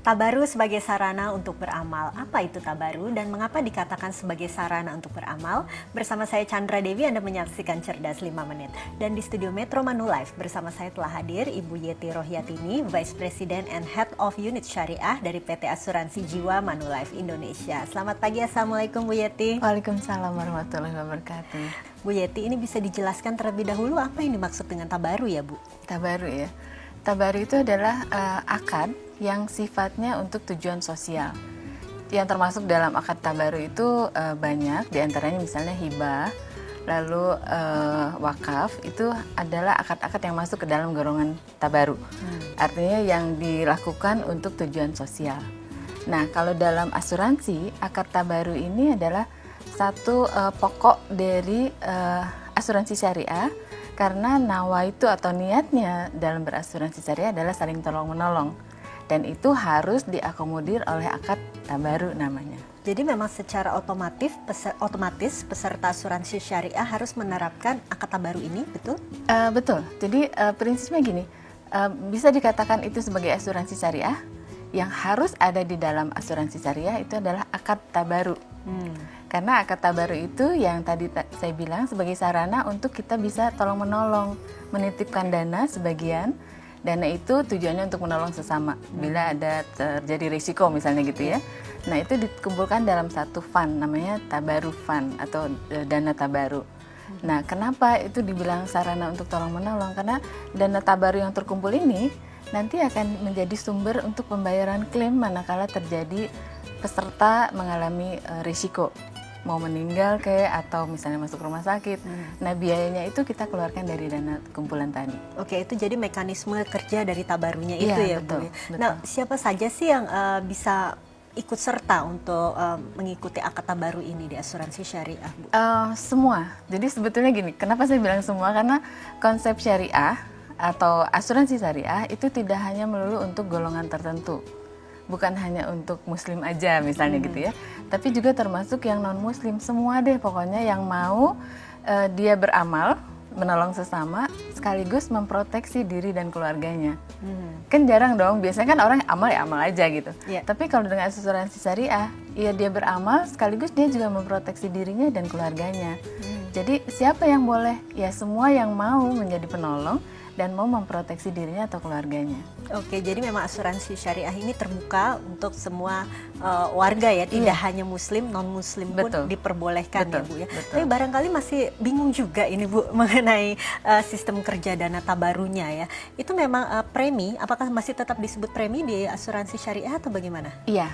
Tabaru sebagai sarana untuk beramal. Apa itu tabaru dan mengapa dikatakan sebagai sarana untuk beramal? Bersama saya Chandra Dewi, Anda menyaksikan Cerdas 5 Menit. Dan di studio Metro Manulife bersama saya telah hadir Ibu Yeti Rohyatini, Vice President and Head of Unit Syariah dari PT Asuransi Jiwa Manulife Indonesia. Selamat pagi, Assalamualaikum Bu Yeti. Waalaikumsalam warahmatullahi wabarakatuh. Bu Yeti, ini bisa dijelaskan terlebih dahulu apa yang dimaksud dengan tabaru ya Bu? Tabaru ya. Tabaru itu adalah akad yang sifatnya untuk tujuan sosial. Yang termasuk dalam akad tabaru itu banyak, diantaranya misalnya hibah, lalu wakaf, itu adalah akad-akad yang masuk ke dalam golongan tabaru. Artinya yang dilakukan untuk tujuan sosial. Nah, kalau dalam asuransi, akad tabaru ini adalah satu pokok dari asuransi syariah, karena nawa itu atau niatnya dalam berasuransi syariah adalah saling tolong-menolong. Dan itu harus diakomodir oleh akad tabaru namanya. Jadi memang secara otomatis peserta asuransi syariah harus menerapkan akad tabaru ini, betul? Betul. Jadi prinsipnya gini, bisa dikatakan itu sebagai asuransi syariah. Yang harus ada di dalam asuransi syariah itu adalah akad tabaru. Karena akad tabaru itu yang tadi saya bilang sebagai sarana untuk kita bisa tolong-menolong, menitipkan dana sebagian. Dana itu tujuannya untuk menolong sesama bila ada terjadi risiko misalnya gitu ya. Nah, itu dikumpulkan dalam satu fund namanya tabaru fund atau dana tabaru. Nah, kenapa itu dibilang sarana untuk tolong-menolong? Karena dana tabaru yang terkumpul ini nanti akan menjadi sumber untuk pembayaran klaim manakala terjadi peserta mengalami risiko, mau meninggal kayak atau misalnya masuk rumah sakit. Nah, biayanya itu kita keluarkan dari dana kumpulan tadi. Oke, itu jadi mekanisme kerja dari tabarunya itu Ya, ya betul, Bu. betul. Nah, siapa saja sih yang bisa ikut serta untuk mengikuti akad tabaru ini di asuransi syariah, Bu? Semua. Jadi sebetulnya gini, kenapa saya bilang semua? Karena konsep syariah atau asuransi syariah itu tidak hanya melulu untuk golongan tertentu. Bukan hanya untuk muslim aja misalnya gitu ya, tapi juga termasuk yang non muslim, semua deh pokoknya yang mau dia beramal, menolong sesama sekaligus memproteksi diri dan keluarganya. Kan jarang dong, biasanya kan orang amal ya amal aja gitu. Tapi kalau dengan asuransi syariah, ya dia beramal sekaligus dia juga memproteksi dirinya dan keluarganya. Jadi siapa yang boleh? Ya semua yang mau menjadi penolong dan mau memproteksi dirinya atau keluarganya. Oke, jadi memang asuransi syariah ini terbuka untuk semua warga ya, tidak hanya muslim, non muslim pun diperbolehkan ya Bu ya. Tapi barangkali masih bingung juga ini Bu mengenai sistem kerja dana tabarunya ya. Itu memang premi, apakah masih tetap disebut premi di asuransi syariah atau bagaimana? Iya,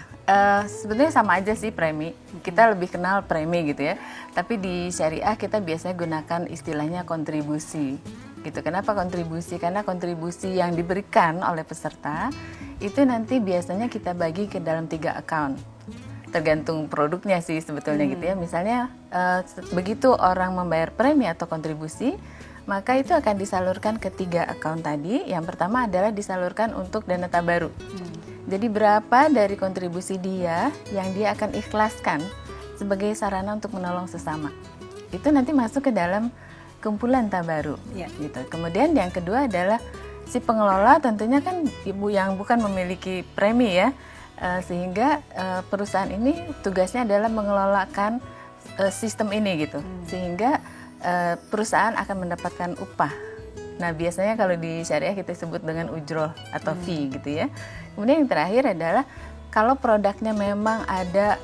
sebetulnya sama aja sih premi. Kita lebih kenal premi gitu ya. Tapi di syariah kita biasanya gunakan istilahnya kontribusi. Gitu. Kenapa kontribusi? Karena kontribusi yang diberikan oleh peserta itu nanti biasanya kita bagi ke dalam 3 account. Tergantung produknya sih sebetulnya gitu ya. Misalnya begitu orang membayar premi atau kontribusi, maka itu akan disalurkan ke 3 account tadi. Yang pertama adalah disalurkan untuk dana tabaru. Jadi berapa dari kontribusi dia yang dia akan ikhlaskan sebagai sarana untuk menolong sesama. Itu nanti masuk ke dalam kumpulan tabaru, gitu. Kemudian yang kedua adalah si pengelola tentunya kan ibu yang bukan memiliki premi ya, sehingga perusahaan ini tugasnya adalah mengelolakan sistem ini gitu, sehingga perusahaan akan mendapatkan upah. Nah biasanya kalau di syariah kita sebut dengan ujroh atau fee gitu ya. Kemudian yang terakhir adalah kalau produknya memang ada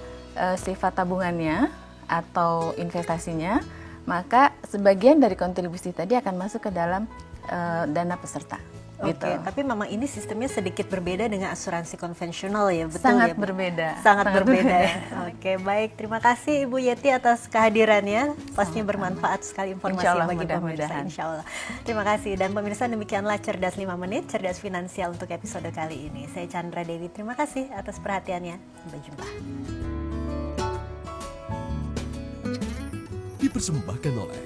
sifat tabungannya atau investasinya, maka sebagian dari kontribusi tadi akan masuk ke dalam dana peserta. Gitu. Tapi memang ini sistemnya sedikit berbeda dengan asuransi konvensional ya, betul sangat ya Bu? Berbeda. Sangat berbeda ya. Oke, baik. Terima kasih Ibu Yeti atas kehadirannya. Pastinya bermanfaat sekali informasi bagi pemirsa, insya Allah. Terima kasih. Dan pemirsa, demikianlah Cerdas 5 Menit, Cerdas Finansial untuk episode kali ini. Saya Chandra Dewi, terima kasih atas perhatiannya. Sampai jumpa. Dipersembahkan oleh